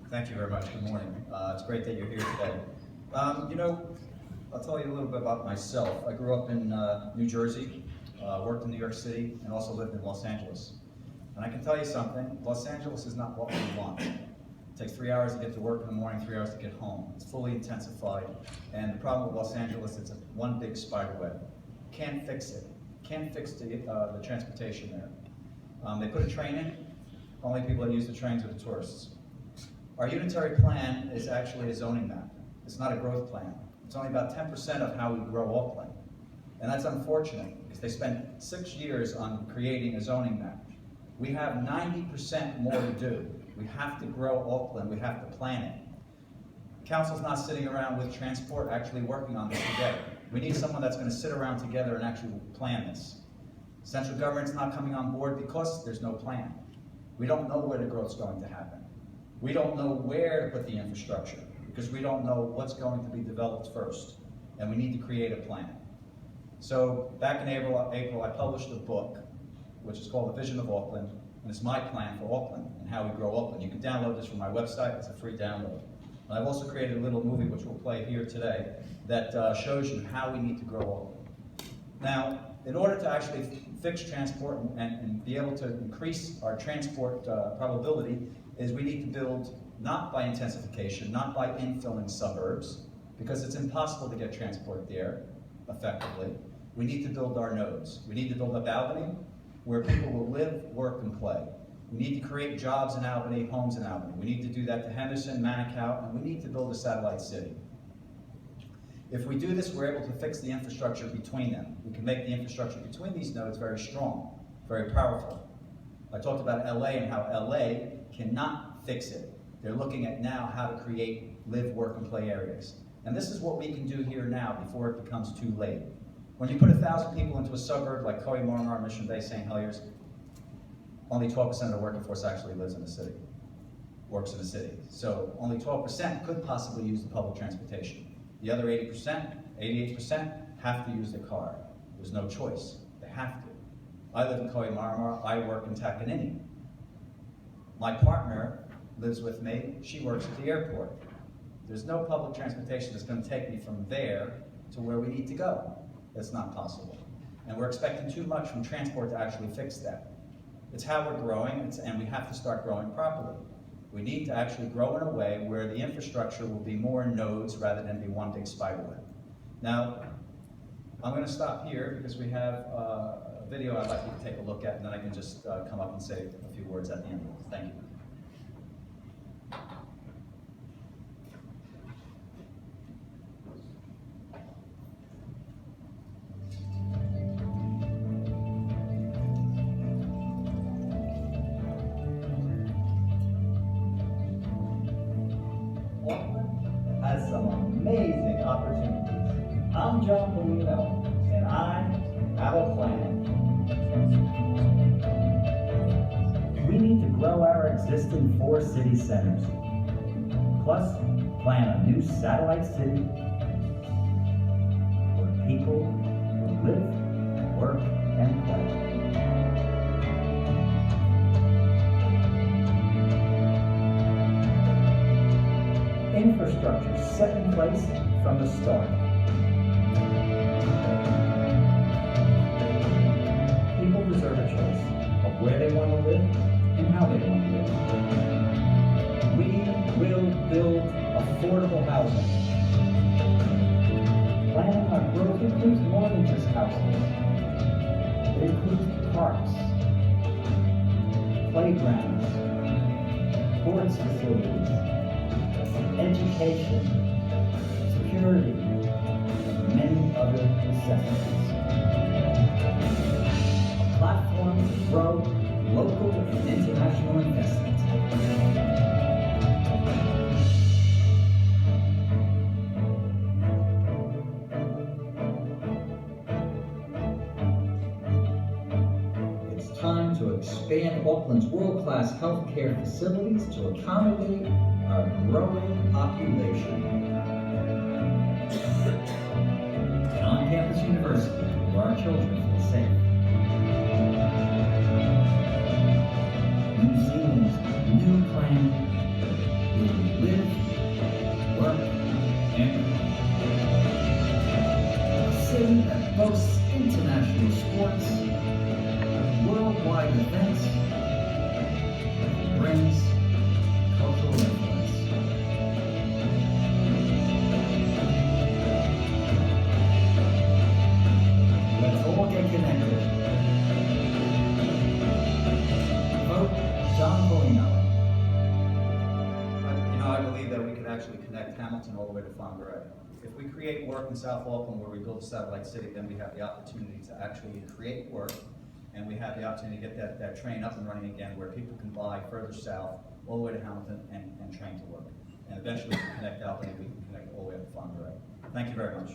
Thank you very much. Good morning. It's great that you're here today. I'll tell you a little bit about myself. I grew up in New Jersey, worked in New York City, and also lived in Los Angeles. And I can tell you something, Los Angeles is not what we want. It takes 3 hours to get to work in the morning, 3 hours to get home. It's fully intensified. And the problem with Los Angeles, it's one big spider web. Can't fix it. Can't fix the transportation there. They put a train in, only people that use the trains are the tourists. Our unitary plan is actually a zoning map. It's not a growth plan. It's only about 10% of how we grow Auckland. And that's unfortunate because they spent 6 years on creating a zoning map. We have 90% more to do. We have to grow Auckland, we have to plan it. Council's not sitting around with transport actually working on this together. We need someone that's going to sit around together and actually plan this. Central government's not coming on board because there's no plan. We don't know where the growth's going to happen. We don't know where to put the infrastructure because we don't know what's going to be developed first. And we need to create a plan. So back in April, I published a book, which is called The Vision of Auckland, and it's my plan for Auckland and how we grow Auckland. You can download this from my website, it's a free download. And I've also created a little movie, which we'll play here today, that shows you how we need to grow Auckland. Now, in order to actually fix transport and be able to increase our transport probability, is we need to build not by intensification, not by infilling suburbs, because it's impossible to get transport there effectively. We need to build our nodes. We need to build up Albany, where people will live, work, and play. We need to create jobs in Albany, homes in Albany. We need to do that to Henderson, Manukau, and we need to build a satellite city. If we do this, we're able to fix the infrastructure between them. We can make the infrastructure between these nodes very strong, very powerful. I talked about LA and how LA cannot fix it. They're looking at now how to create live, work, and play areas. And this is what we can do here now before it becomes too late. When you put 1,000 people into a suburb like Mayoral, Mission Bay, St. Heliers, only 12% of the working force actually lives in the city, works in the city. So only 12% could possibly use the public transportation. The other 80%, 88% have to use the car. There's no choice, they have to. I live in Mayoral, I work in Takanini. My partner lives with me, she works at the airport. There's no public transportation that's going to take me from there to where we need to go. That's not possible. And we're expecting too much from transport to actually fix that. It's how we're growing, and we have to start growing properly. We need to actually grow in a way where the infrastructure will be more nodes rather than be one big spider web. Now, I'm going to stop here because we have a video I'd like you to take a look at, and then I can just come up and say a few words at the end. Thank you. Auckland has some amazing opportunities. I'm Palino, and I have a plan. We need to grow our existing 4 city centers, plus plan a new satellite city where people will live, work, and play. Infrastructure set in place from the start. People deserve a choice of where they want to live and how they want to live. We will build affordable housing. Planning our growth includes more than just houses. It includes parks, playgrounds, sports facilities, education, security, and many other necessities. A platform to grow local and international investment. It's time to expand Auckland's world-class healthcare facilities to accommodate our growing population. And on-campus university, where our children feel safe. New Zealand's new plan science, cultural influence. Let's all get connected. Vote John Palino. I believe that we could actually connect Hamilton all the way to Fongaray. If we create work in South Auckland where we build a satellite city, then we have the opportunity to actually create work, and we have the opportunity to get that train up and running again where people can buy further south all the way to Hamilton and train to work. And eventually, if we connect Albany, we can connect all the way up to Fongaray. Thank you very much.